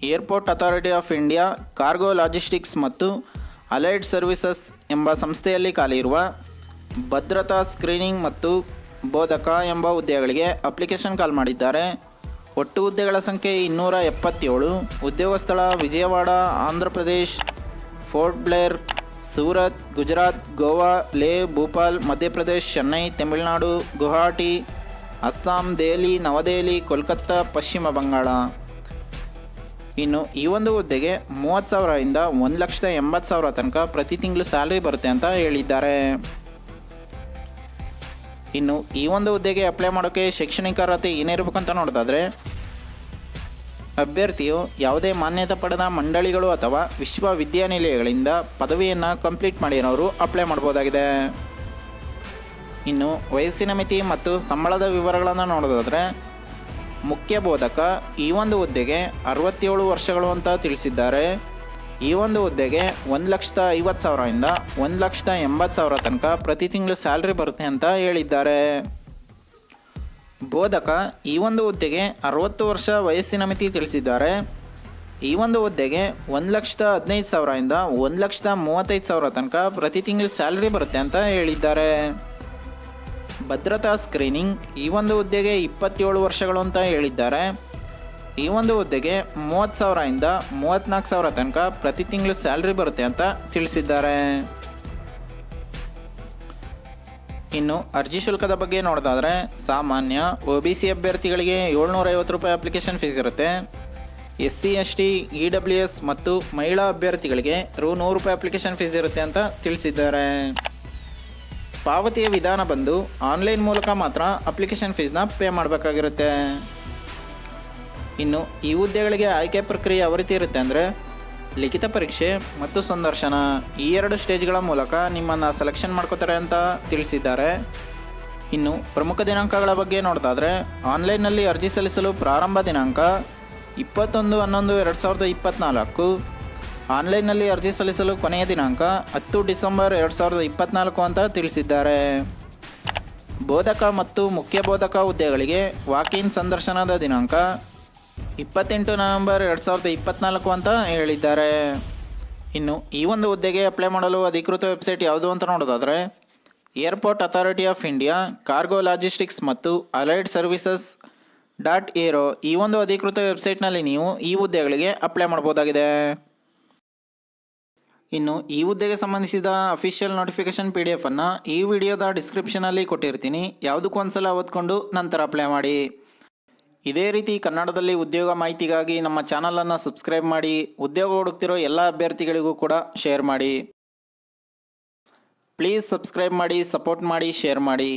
Airport authority of India cargo logistics ಮತ್ತು allied services ಎಂಬ ಸಂಸ್ಥೆಯಲ್ಲಿ ಖಾಲಿ ಇರುವ ಭದ್ರತಾ ಸ್ಕ್ರೀನಿಂಗ್ ಮತ್ತು ಬೋಧಕ ಎಂಬ ಹುದ್ದೆಗಳಿಗೆ ಅಪ್ಲಿಕೇಶನ್ ಕಾಲ್ ಮಾಡಿದ್ದಾರೆ. ಒಟ್ಟು ಹುದ್ದೆಗಳ ಸಂಖ್ಯೆ 277. ಉದ್ಯೋಗ ಸ್ಥಳ ವಿಜಯವಾಡ, ಆಂಧ್ರ ಪ್ರದೇಶ್, ಫೋರ್ಟ್ ಬ್ಲೇರ್, ಸೂರತ್, ಗುಜರಾತ್, ಗೋವಾ, ಲೇಹ್, ಭೋಪಾಲ್, ಮಧ್ಯಪ್ರದೇಶ್, ಚೆನ್ನೈ, ತಮಿಳುನಾಡು, ಗುವಾಹಟಿ, ಅಸ್ಸಾಂ, ದೆಹಲಿ, ನವದೆಹಲಿ, ಕೋಲ್ಕತ್ತಾ, ಪಶ್ಚಿಮ ಬಂಗಾಳ. ಇನ್ನು ಈ ಒಂದು ಹುದ್ದೆಗೆ 30,000 ಇಂದ 1,80,000 ತನಕ ಪ್ರತಿ ತಿಂಗಳು ಸ್ಯಾಲ್ರಿ ಬರುತ್ತೆ ಅಂತ ಹೇಳಿದ್ದಾರೆ. ಇನ್ನು ಈ ಒಂದು ಹುದ್ದೆಗೆ ಅಪ್ಲೈ ಮಾಡೋಕ್ಕೆ ಶೈಕ್ಷಣಿಕ ಅರ್ಹತೆ ಏನಿರಬೇಕಂತ ನೋಡೋದಾದರೆ, ಅಭ್ಯರ್ಥಿಯು ಯಾವುದೇ ಮಾನ್ಯತೆ ಪಡೆದ ಮಂಡಳಿಗಳು ಅಥವಾ ವಿಶ್ವವಿದ್ಯಾನಿಲಯಗಳಿಂದ ಪದವಿಯನ್ನು ಕಂಪ್ಲೀಟ್ ಮಾಡಿರೋರು ಅಪ್ಲೈ ಮಾಡ್ಬೋದಾಗಿದೆ. ಇನ್ನು ವಯಸ್ಸಿನ ಮಿತಿ ಮತ್ತು ಸಂಬಳದ ವಿವರಗಳನ್ನು ನೋಡೋದಾದರೆ, ಮುಖ್ಯ ಬೋಧಕ ಈ ಒಂದು ಹುದ್ದೆಗೆ 67 ವರ್ಷಗಳು ಅಂತ ತಿಳಿಸಿದ್ದಾರೆ. ಈ ಒಂದು ಹುದ್ದೆಗೆ 1,50,000 ಇಂದ 1,80,000 ತನಕ ಪ್ರತಿ ತಿಂಗಳು ಸ್ಯಾಲ್ರಿ ಬರುತ್ತೆ ಅಂತ ಹೇಳಿದ್ದಾರೆ. ಬೋಧಕ ಈ ಒಂದು ಹುದ್ದೆಗೆ 60 ವರ್ಷ ವಯಸ್ಸಿನ ಮಿತಿ ತಿಳಿಸಿದ್ದಾರೆ. ಈ ಒಂದು ಹುದ್ದೆಗೆ 1,15,000 ಇಂದ 1,35,000 ತನಕ ಪ್ರತಿ ತಿಂಗಳು ಸ್ಯಾಲ್ರಿ ಬರುತ್ತೆ ಅಂತ ಹೇಳಿದ್ದಾರೆ. ಭದ್ರತಾ ಸ್ಕ್ರೀನಿಂಗ್ ಈ ಒಂದು ಹುದ್ದೆಗೆ 27 ವರ್ಷಗಳು ಅಂತ ಹೇಳಿದ್ದಾರೆ. ಈ ಒಂದು ಹುದ್ದೆಗೆ 30,000 ಇಂದ 34,000 ತನಕ ಪ್ರತಿ ತಿಂಗಳು ಸ್ಯಾಲ್ರಿ ಬರುತ್ತೆ ಅಂತ ತಿಳಿಸಿದ್ದಾರೆ. ಇನ್ನು ಅರ್ಜಿ ಶುಲ್ಕದ ಬಗ್ಗೆ ನೋಡೋದಾದರೆ, ಸಾಮಾನ್ಯ OBC ಅಭ್ಯರ್ಥಿಗಳಿಗೆ 750 ರೂಪಾಯಿ ಅಪ್ಲಿಕೇಶನ್ ಫೀಸ್ ಇರುತ್ತೆ. SC ST EWS ಮತ್ತು ಮಹಿಳಾ ಅಭ್ಯರ್ಥಿಗಳಿಗೆ ₹100 ರೂಪಾಯಿ ಅಪ್ಲಿಕೇಶನ್ ಫೀಸ್ ಇರುತ್ತೆ ಅಂತ ತಿಳಿಸಿದ್ದಾರೆ. ಪಾವತಿಯ ವಿಧಾನ ಬಂದು ಆನ್ಲೈನ್ ಮೂಲಕ ಮಾತ್ರ ಅಪ್ಲಿಕೇಶನ್ ಫೀಸ್ನ ಪೇ ಮಾಡಬೇಕಾಗಿರುತ್ತೆ. ಇನ್ನು ಈ ಹುದ್ದೆಗಳಿಗೆ ಆಯ್ಕೆ ಪ್ರಕ್ರಿಯೆ ಯಾವ ರೀತಿ ಇರುತ್ತೆ ಅಂದರೆ, ಲಿಖಿತ ಪರೀಕ್ಷೆ ಮತ್ತು ಸಂದರ್ಶನ ಈ 2 ಸ್ಟೇಜ್ಗಳ ಮೂಲಕ ನಿಮ್ಮನ್ನು ಸೆಲೆಕ್ಷನ್ ಮಾಡ್ಕೋತಾರೆ ಅಂತ ತಿಳಿಸಿದ್ದಾರೆ. ಇನ್ನು ಪ್ರಮುಖ ದಿನಾಂಕಗಳ ಬಗ್ಗೆ ನೋಡೋದಾದರೆ, ಆನ್ಲೈನ್ನಲ್ಲಿ ಅರ್ಜಿ ಸಲ್ಲಿಸಲು ಪ್ರಾರಂಭ ದಿನಾಂಕ 21/11/2024. ಆನ್ಲೈನ್ನಲ್ಲಿ ಅರ್ಜಿ ಸಲ್ಲಿಸಲು ಕೊನೆಯ ದಿನಾಂಕ 10 ಡಿಸೆಂಬರ್ 2024 ಅಂತ ತಿಳಿಸಿದ್ದಾರೆ. ಬೋಧಕ ಮತ್ತು ಮುಖ್ಯ ಬೋಧಕ ಹುದ್ದೆಗಳಿಗೆ ವಾಕ್-ಇನ್ ಸಂದರ್ಶನದ ದಿನಾಂಕ 28 ನವೆಂಬರ್ 2024 ಅಂತ ಹೇಳಿದ್ದಾರೆ. ಇನ್ನು ಈ ಒಂದು ಹುದ್ದೆಗೆ ಅಪ್ಲೈ ಮಾಡಲು ಅಧಿಕೃತ ವೆಬ್ಸೈಟ್ ಯಾವುದು ಅಂತ ನೋಡೋದಾದರೆ, airport authority of India cargo logistics ಮತ್ತು ಅಲೈಡ್ ಸರ್ವಿಸಸ್ .aero ಈ ಒಂದು ಅಧಿಕೃತ ವೆಬ್ಸೈಟ್ನಲ್ಲಿ ನೀವು ಈ ಹುದ್ದೆಗಳಿಗೆ ಅಪ್ಲೈ ಮಾಡ್ಬೋದಾಗಿದೆ. ಇನ್ನು ಈ ಹುದ್ದೆಗೆ ಸಂಬಂಧಿಸಿದ ಅಫಿಷಿಯಲ್ ನೋಟಿಫಿಕೇಶನ್ PDF ಅನ್ನು ಈ ವಿಡಿಯೋದ ಡಿಸ್ಕ್ರಿಪ್ಷನಲ್ಲಿ ಕೊಟ್ಟಿರ್ತೀನಿ. ಯಾವುದಕ್ಕೂ ಒಂದ್ಸಲ ಓದ್ಕೊಂಡು ನಂತರ ಅಪ್ಲೈ ಮಾಡಿ. ಇದೇ ರೀತಿ ಕನ್ನಡದಲ್ಲಿ ಉದ್ಯೋಗ ಮಾಹಿತಿಗಾಗಿ ನಮ್ಮ ಚಾನಲನ್ನು ಸಬ್ಸ್ಕ್ರೈಬ್ ಮಾಡಿ. ಉದ್ಯೋಗ ಹುಡುಕ್ತಿರೋ ಎಲ್ಲ ಅಭ್ಯರ್ಥಿಗಳಿಗೂ ಕೂಡ ಶೇರ್ ಮಾಡಿ. ಪ್ಲೀಸ್ ಸಬ್ಸ್ಕ್ರೈಬ್ ಮಾಡಿ, ಸಪೋರ್ಟ್ ಮಾಡಿ, ಶೇರ್ ಮಾಡಿ.